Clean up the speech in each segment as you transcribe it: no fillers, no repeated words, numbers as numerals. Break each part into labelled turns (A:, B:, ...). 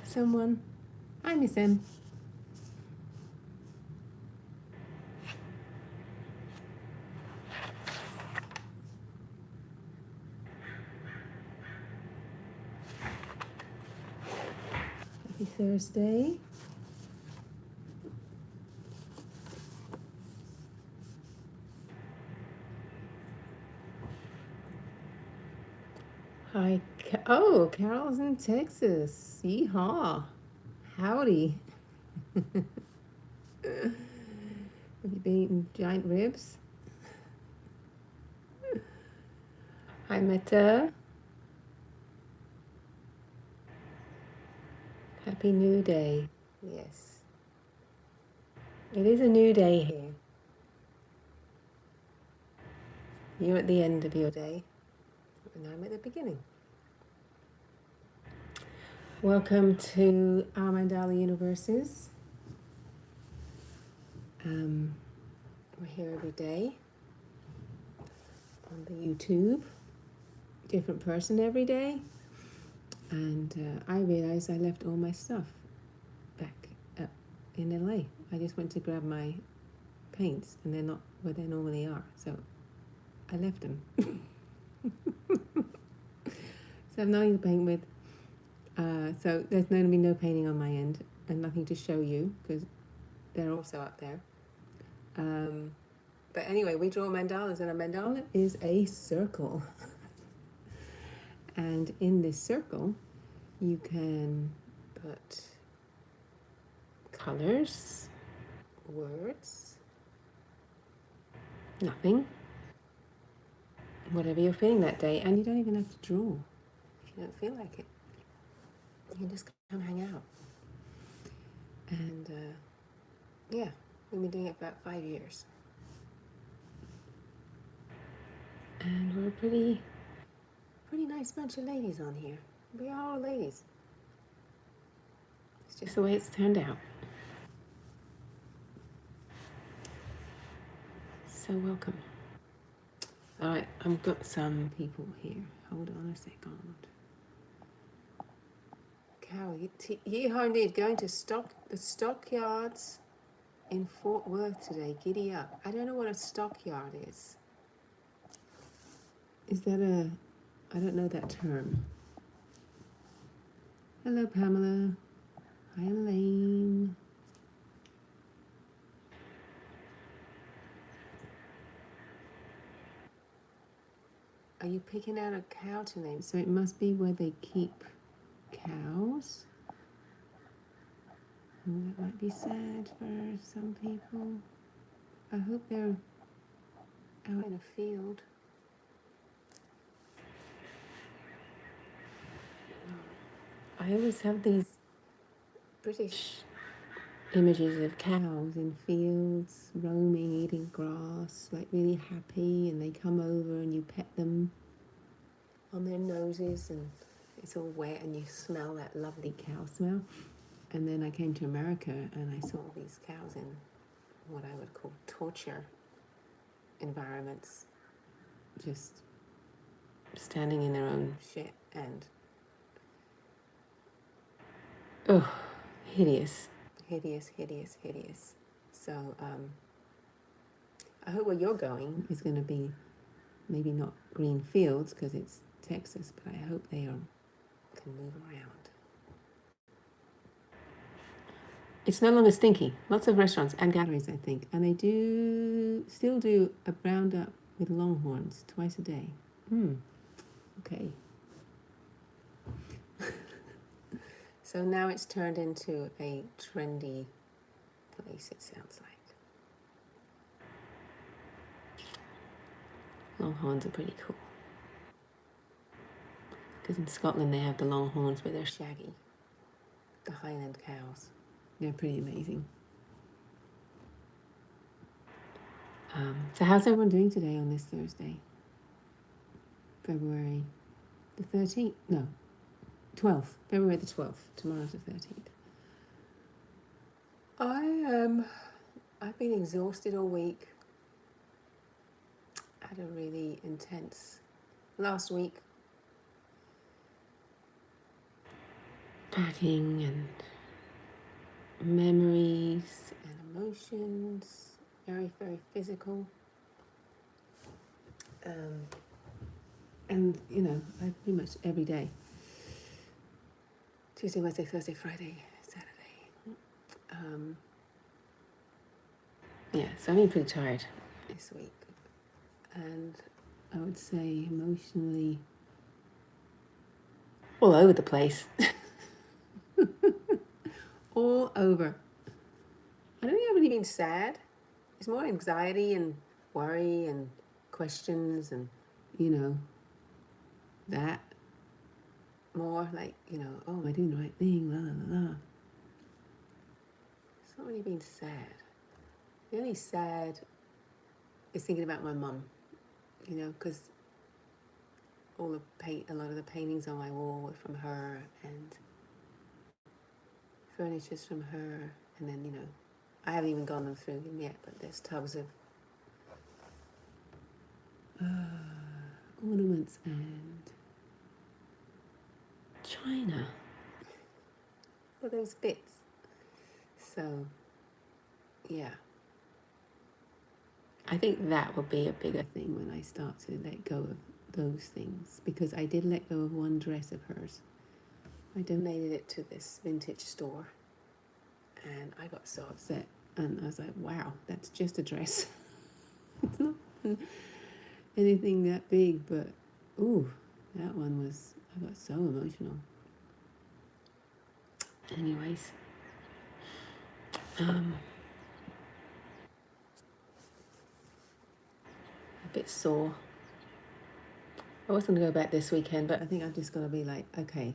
A: someone. I miss him. Happy Thursday. Hi. Oh, Carol's in Texas. Yeehaw. Howdy. Have you been eating giant ribs? Hi, Meta. Happy New Day. Yes. It is a new day here. You're at the end of your day, and I'm at the beginning. Welcome to our Mandala Universes. We're here every day on the YouTube. Different person every day. And I realized I left all my stuff back up in LA. I just went to grab my paints and they're not where they normally are. So I left them. So I've nothing to paint with. So there's going to be no painting on my end and nothing to show you because they're also up there. But anyway, we draw mandalas, and a mandala is a circle. And in this circle, you can put colors, words, nothing, whatever you're feeling that day. And you don't even have to draw if you don't feel like it. You can just come hang out. And yeah, we've been doing it for about 5 years. And we're a pretty nice bunch of ladies on here. We are all ladies. It's just the way it's turned out. So welcome. All right, I've got some people here. Hold on a second. Cow, yeehaw indeed, going to the stockyards in Fort Worth today. Giddy up. I don't know what a stockyard is. Is that I don't know that term. Hello, Pamela. Hi, Elaine. Are you picking out a cow to name? So it must be where they keep cows. Oh, that might be sad for some people. I hope they're out in a field. I always have these British images of cows in fields, roaming, eating grass, like really happy, and they come over and you pet them on their noses and it's all wet and you smell that lovely cow smell. And then I came to America and I saw these cows in what I would call torture environments, just standing in their own shit and hideous. So I hope where you're going is going to be maybe not green fields because it's Texas, but I hope they can move around. It's no longer stinky. Lots of restaurants and galleries, I think, and they still do a roundup with longhorns twice a day. Okay. So now it's turned into a trendy place, it sounds like. Longhorns are pretty cool. Because in Scotland they have the longhorns, but they're shaggy. The Highland cows. They're pretty amazing. So how's everyone doing today on this Thursday? February the 13th? No, 12th. February the 12th. Tomorrow's the 13th. I've been exhausted all week. I had a really intense last week. packing and memories and emotions, very, very physical. And, you know, I pretty much every day. Tuesday, Wednesday, Thursday, Friday, Saturday. Yeah, so I'm pretty tired this week. And I would say emotionally all over the place. All over. I don't think I've really been sad. It's more anxiety and worry and questions and, you know, that. More like, you know, oh, am I doing the right thing? La, la, la, la. It's not really been sad. The only sad is thinking about my mum, you know, because a lot of the paintings on my wall were from her, and furniture's from her, and then, you know, I haven't even gone through them yet, but there's tubs of ornaments and china. All those bits. So, yeah. I think that will be a bigger thing when I start to let go of those things, because I did let go of one dress of hers. I donated it to this vintage store, and I got so upset, and I was like, wow, that's just a dress. It's not anything that big, but ooh, that one was, I got so emotional. Anyways, a bit sore. I was going to go back this weekend, but I think I've just got to be like, okay,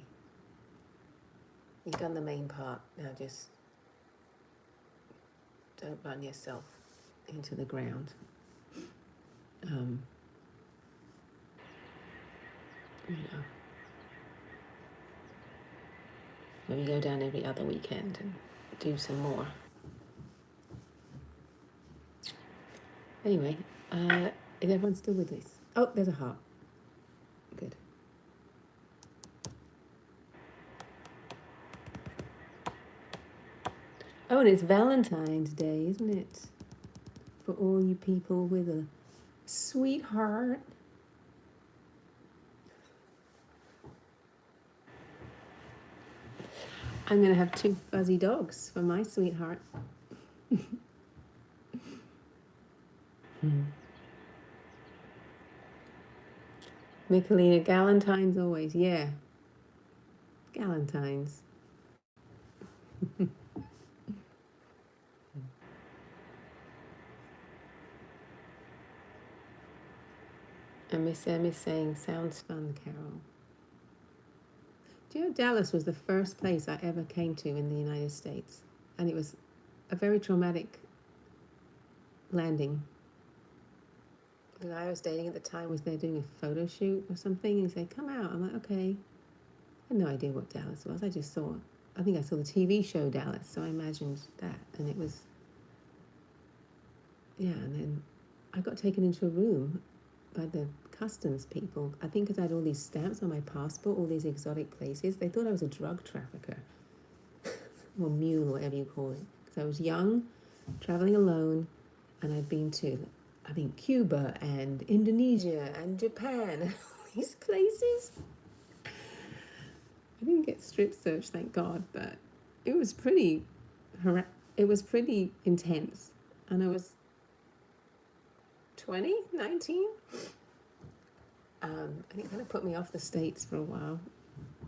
A: you've done the main part, now just don't run yourself into the ground. You know, maybe go down every other weekend and do some more. Anyway, is everyone still with us? Oh, there's a heart. Good. Oh, and it's Valentine's Day, isn't it? For all you people with a sweetheart. I'm going to have 2 fuzzy dogs for my sweetheart. Michelina, Galentine's always, yeah. Galentine's. And Miss M is saying, sounds fun, Carol. Do you know Dallas was the first place I ever came to in the United States? And it was a very traumatic landing. The guy I was dating at the time was there doing a photo shoot or something, and he said, come out. I'm like, okay. I had no idea what Dallas was. I just saw, I think I saw the TV show Dallas, so I imagined that. And it was, yeah, and then I got taken into a room by the customs people. I think because I had all these stamps on my passport, all these exotic places. They thought I was a drug trafficker or mule, or whatever you call it. Because I was young, traveling alone, and I'd been to, I think, Cuba and Indonesia and Japan and all these places. I didn't get strip searched, thank God, but it was pretty intense. And I was 20, 19. And it kind of put me off the States for a while.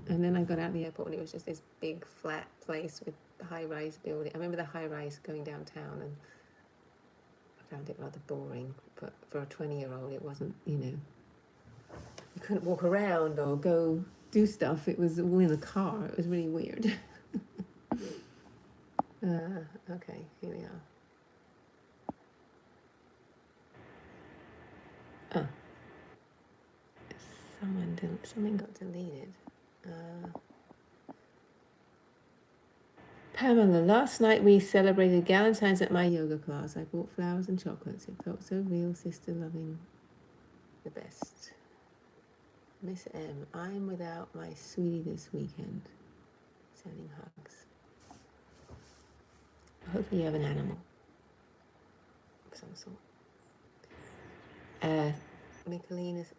A: And then I got out of the airport and it was just this big flat place with high-rise building. I remember the high-rise going downtown, and I found it rather boring. But for a 20-year-old, it wasn't, you know, you couldn't walk around or go do stuff. It was all in the car. It was really weird. Okay, here we are. Oh. Something got deleted. Pamela, last night we celebrated Galentine's at my yoga class. I bought flowers and chocolates. It felt so real, sister loving. The best. Miss M, I'm without my sweetie this weekend. Sending hugs. Hopefully you have an animal of some sort. Michaelina's,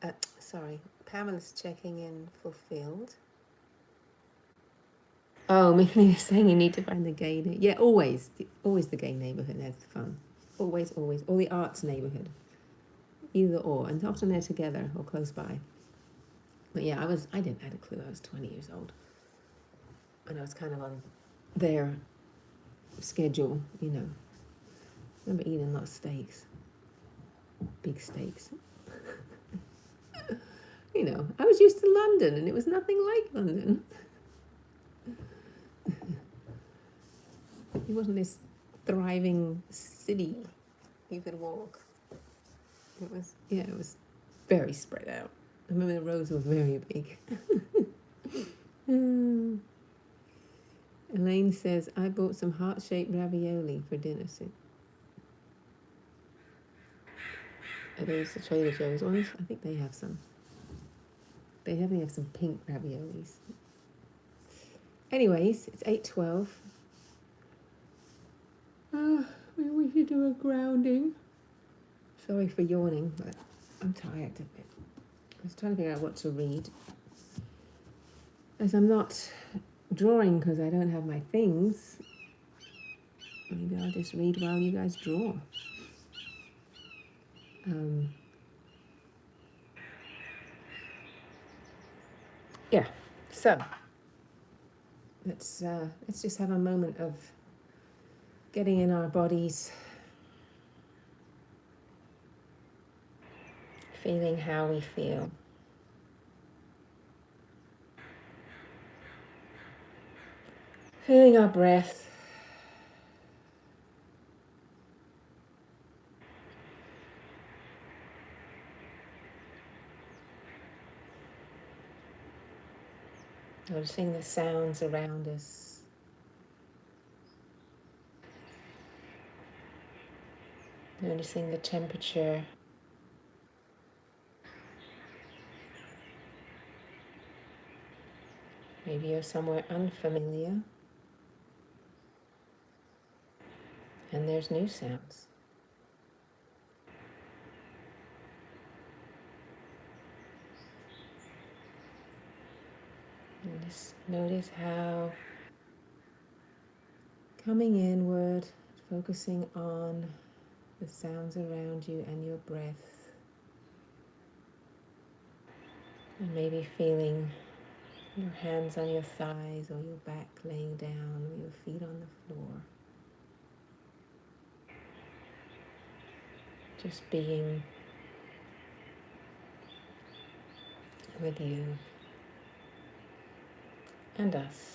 A: Pamela's checking in fulfilled. Oh, Michaelina's saying you need to find the gay neighborhood. Yeah, always the gay neighborhood has the fun. Always, or the arts neighborhood. Either or, and often they're together or close by. But yeah, I didn't have a clue. I was 20 years old. And I was kind of on their schedule, you know. I remember eating a lot of steaks. Big steaks. You know, I was used to London and it was nothing like London. It wasn't this thriving city you could walk. It was very spread out. I remember the roads were very big. Elaine says, I bought some heart-shaped ravioli for dinner soon. Are those the Trader Joe's ones? I think they have some. They definitely have some pink raviolis. Anyways, it's 8:12. Maybe we should do a grounding. Sorry for yawning, but I'm tired of it. I was trying to figure out what to read. As I'm not drawing because I don't have my things, maybe I'll just read while you guys draw. Yeah, so let's just have a moment of getting in our bodies, feeling how we feel. Feeling our breath. Noticing the sounds around us. Noticing the temperature. Maybe you're somewhere unfamiliar. And there's new sounds. And just notice how coming inward, focusing on the sounds around you and your breath. And maybe feeling your hands on your thighs or your back laying down or your feet on the floor. Just being with you and us.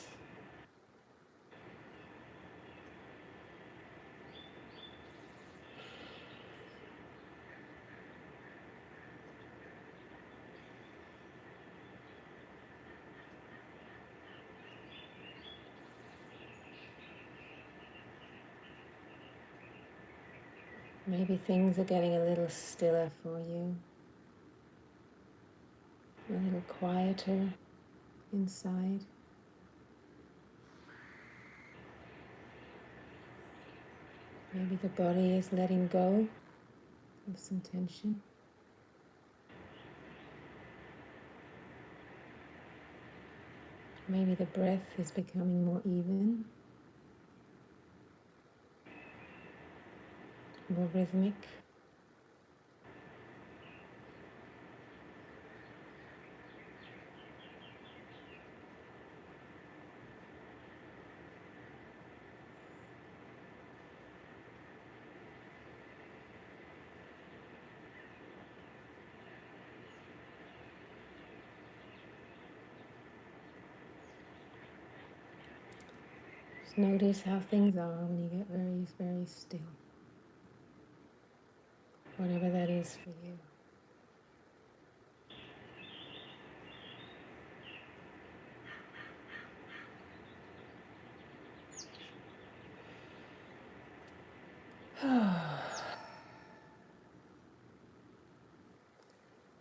A: Maybe things are getting a little stiller for you, a little quieter inside. Maybe the body is letting go of some tension. Maybe the breath is becoming more even, more rhythmic. Just notice how things are when you get very, very still. Whatever that is for you.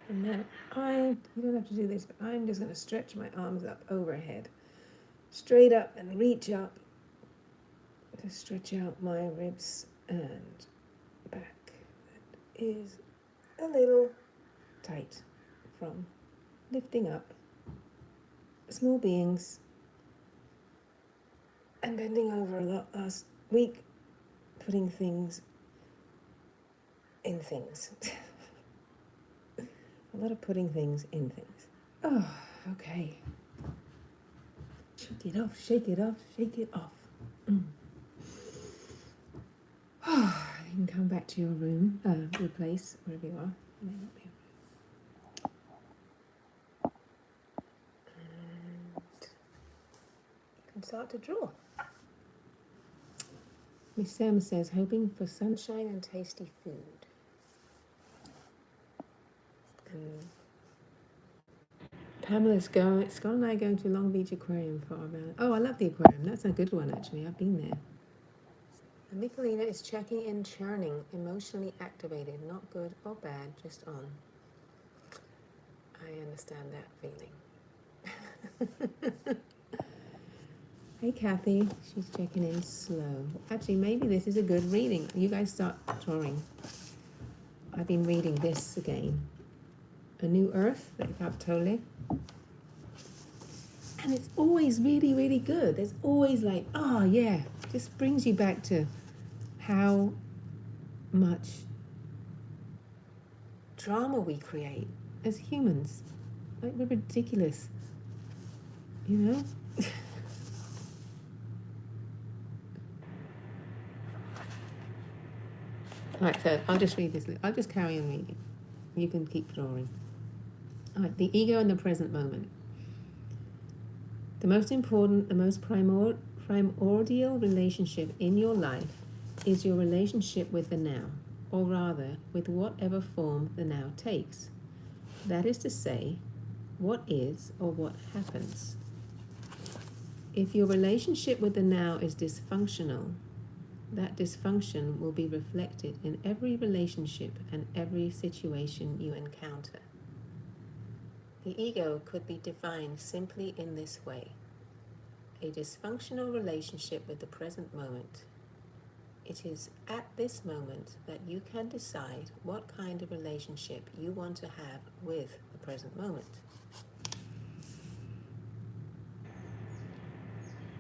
A: And then you don't have to do this, but I'm just going to stretch my arms up overhead. straight up and reach up to stretch out my ribs and back. That is a little tight from lifting up small beings and bending over a lot last week, putting things in things. A lot of putting things in things. Oh, okay. Shake it off, shake it off, shake it off. You can come back to your room, your place, wherever you are. It may not be. And you can start to draw. Miss Sam says, hoping for sunshine and tasty food. And Scott and I are going to Long Beach Aquarium for our round. Oh, I love the aquarium. That's a good one, actually. I've been there. And Michelina is checking in, churning, emotionally activated, not good or bad, just on. I understand that feeling. Hey, Kathy. She's checking in slow. Actually, maybe this is a good reading. You guys start drawing. I've been reading this again. A New Earth, by Capitole. And it's always really, really good. There's always like, oh yeah, just brings you back to how much drama we create as humans. Like, we're ridiculous, you know? Alright, so I'll just read this. I'll just carry on reading. You can keep drawing. Alright, the ego in the present moment. The most important, the most primordial relationship in your life is your relationship with the now, or rather, with whatever form the now takes. That is to say, what is or what happens. If your relationship with the now is dysfunctional, that dysfunction will be reflected in every relationship and every situation you encounter. The ego could be defined simply in this way: a dysfunctional relationship with the present moment. It is at this moment that you can decide what kind of relationship you want to have with the present moment.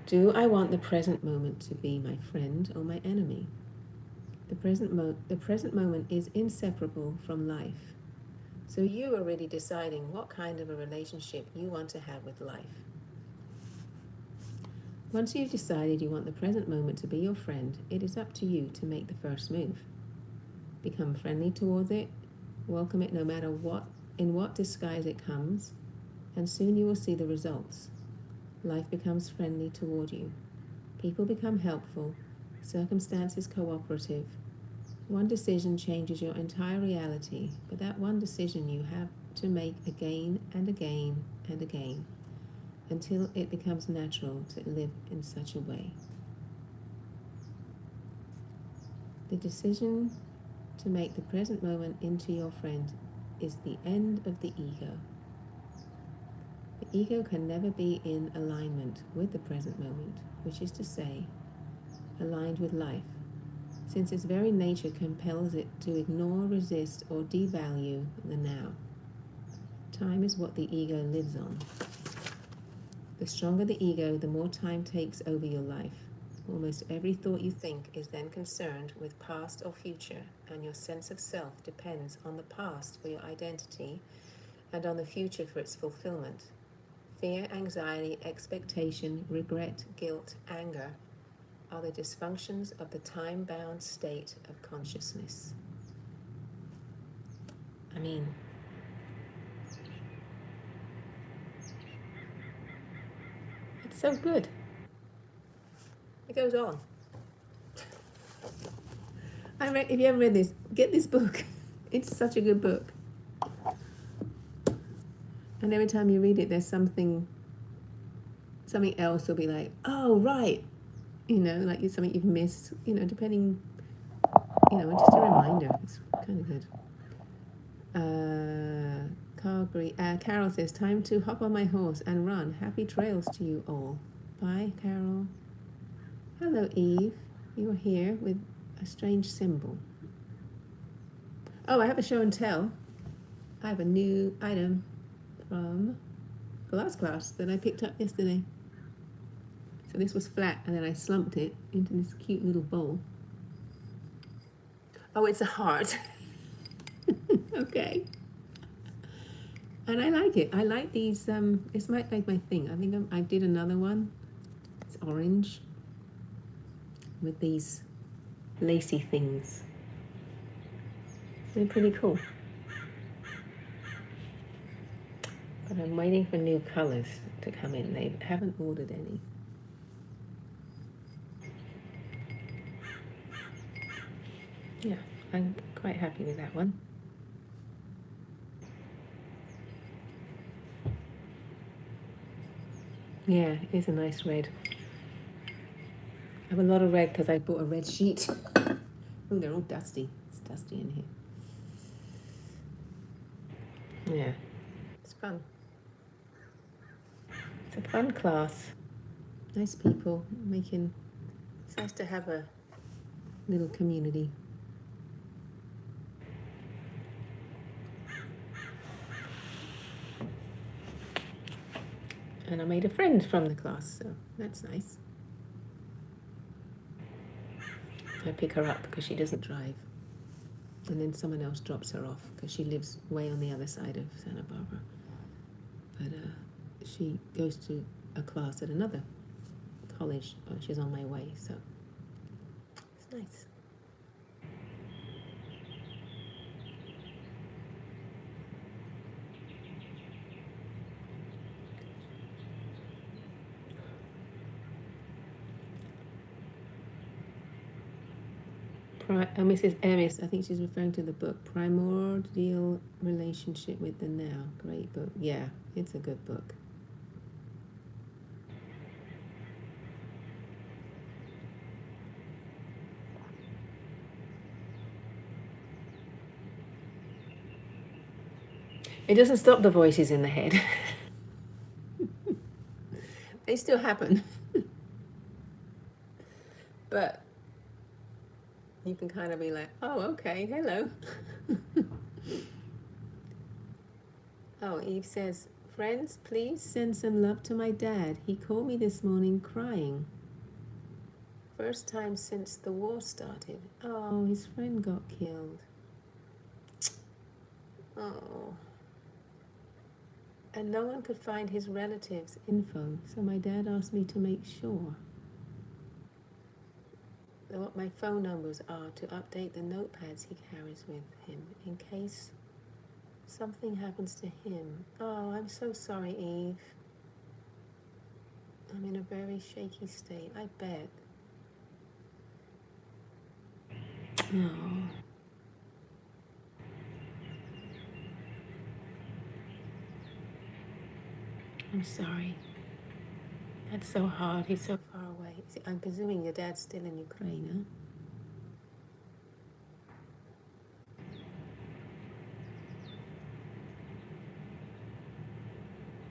A: Do I want the present moment to be my friend or my enemy? The present moment is inseparable from life. So you are really deciding what kind of a relationship you want to have with life. Once you've decided you want the present moment to be your friend, it is up to you to make the first move. Become friendly towards it, welcome it no matter in what disguise it comes, and soon you will see the results. Life becomes friendly toward you. People become helpful, circumstances cooperative. One decision changes your entire reality, but that one decision you have to make again and again and again, until it becomes natural to live in such a way. The decision to make the present moment into your friend is the end of the ego. The ego can never be in alignment with the present moment, which is to say, aligned with life, since its very nature compels it to ignore, resist, or devalue the now. Time is what the ego lives on. The stronger the ego, the more time takes over your life. Almost every thought you think is then concerned with past or future, and your sense of self depends on the past for your identity and on the future for its fulfillment. Fear, anxiety, expectation, regret, guilt, anger are the dysfunctions of the time-bound state of consciousness. I mean, it's so good. It goes on. If you haven't read this, get this book. It's such a good book. And every time you read it, there's something else will be like, oh, right. You know, like it's something you've missed, you know, depending, you know, just a reminder. It's kind of good. Carol says, time to hop on my horse and run. Happy trails to you all. Bye, Carol. Hello, Eve. You're here with a strange symbol. Oh, I have a show and tell. I have a new item from the last class that I picked up yesterday. So this was flat, and then I slumped it into this cute little bowl. Oh, it's a heart. Okay. And I like it. I like these. This might make my thing. I think I did another one. It's orange with these lacy things. They're pretty cool. But I'm waiting for new colours to come in. They haven't ordered any. Yeah, I'm quite happy with that one. Yeah, it's a nice red. I have a lot of red because I bought a red sheet. Oh, they're all dusty. It's dusty in here. Yeah, it's fun. It's a fun class. Nice people making. It's nice to have a little community. And I made a friend from the class, so that's nice. I pick her up because she doesn't drive. And then someone else drops her off because she lives way on the other side of Santa Barbara. But she goes to a class at another college. She's on my way, so it's nice. Mrs. Emis, I think she's referring to the book Primordial Relationship with the Now. Great book. Yeah, it's a good book. It doesn't stop the voices in the head. They still happen. But you can kind of be like, oh, okay, hello. Oh, Eve says, friends, please send some love to my dad. He called me this morning crying. First time since the war started. Oh, his friend got killed. Oh. And no one could find his relatives' info, so my dad asked me to make sure what my phone numbers are to update the notepads he carries with him in case something happens to him. Oh, I'm so sorry, Eve. I'm in a very shaky state, I bet. Oh. I'm sorry. That's so hard. He's so far away. I'm presuming your dad's still in Ukraine,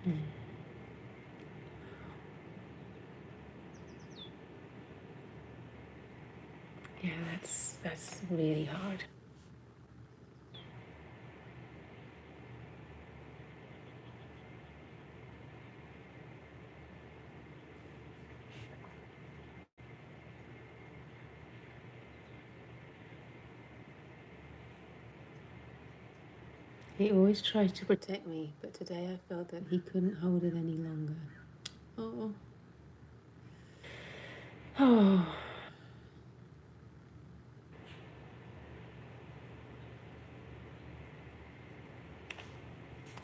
A: huh? Yeah, that's really hard. He always tries to protect me, but today I felt that he couldn't hold it any longer. Oh. Oh.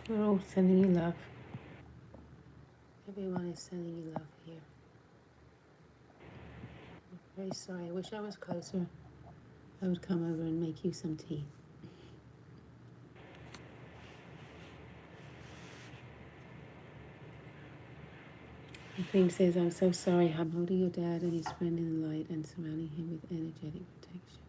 A: We're all sending you love. Everyone is sending you love here. I'm very sorry. I wish I was closer. I would come over and make you some tea. The thing says, I'm so sorry. I'm holding your dad and his friend in the light and surrounding him with energetic protection.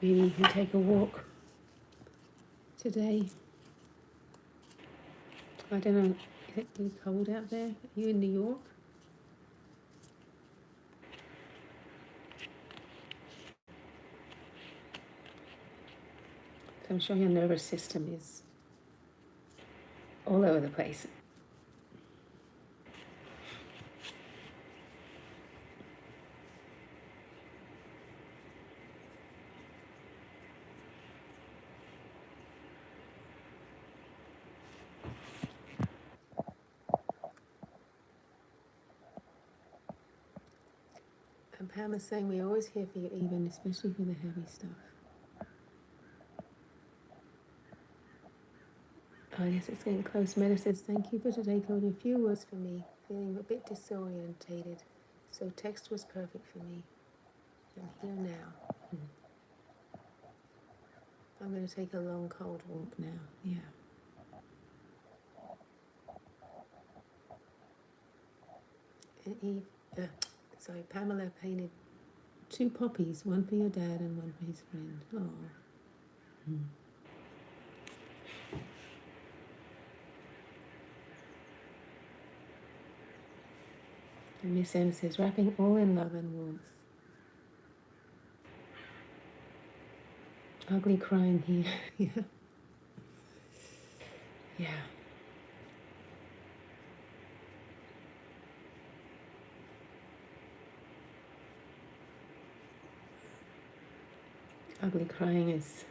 A: Maybe you can take a walk today. I don't know, is it really cold out there? Are you in New York? So I'm sure your nervous system is all over the place. And Pam is saying we're always here for you, even, especially for the heavy stuff. Oh, yes, it's getting close. Meta says, thank you for today, Cody. A few words for me. Feeling a bit disorientated. So text was perfect for me. I'm here now. I'm going to take a long, cold walk now. Yeah. And Pamela painted 2 poppies, one for your dad and one for his friend. Oh. And Miss M says, wrapping all in love and warmth. Ugly crying here. Yeah. Yeah. Ugly crying is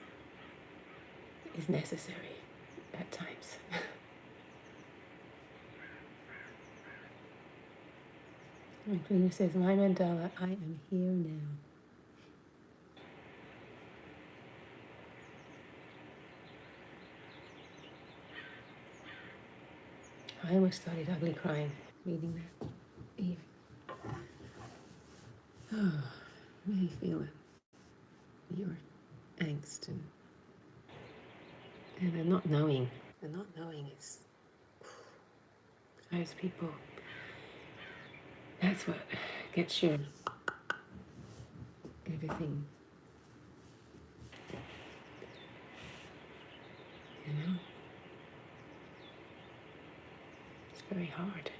A: necessary at times. And Queenie says, my mandala, I am here now. I almost started ugly crying reading that. Eve. Oh, really feel it. Your angst and the not knowing. The not knowing is those people. That's what gets you everything. You know? It's very hard.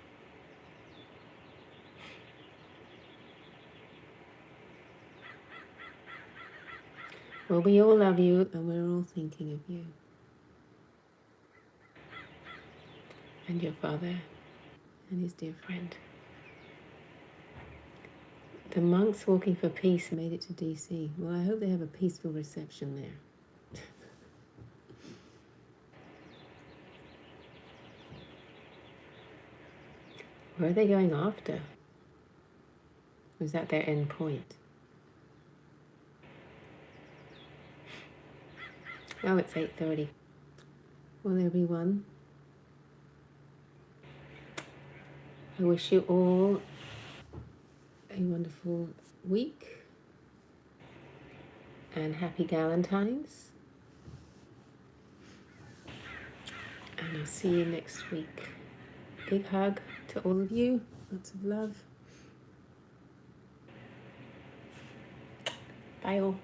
A: Well, we all love you and we're all thinking of you. And your father and his dear friend. The monks walking for peace made it to DC. Well, I hope they have a peaceful reception there. Where are they going after? Was that their end point? Oh, it's 8:30. Well, everyone, I wish you all a wonderful week and happy Galentine's. And I'll see you next week. Big hug to all of you. Lots of love. Bye all.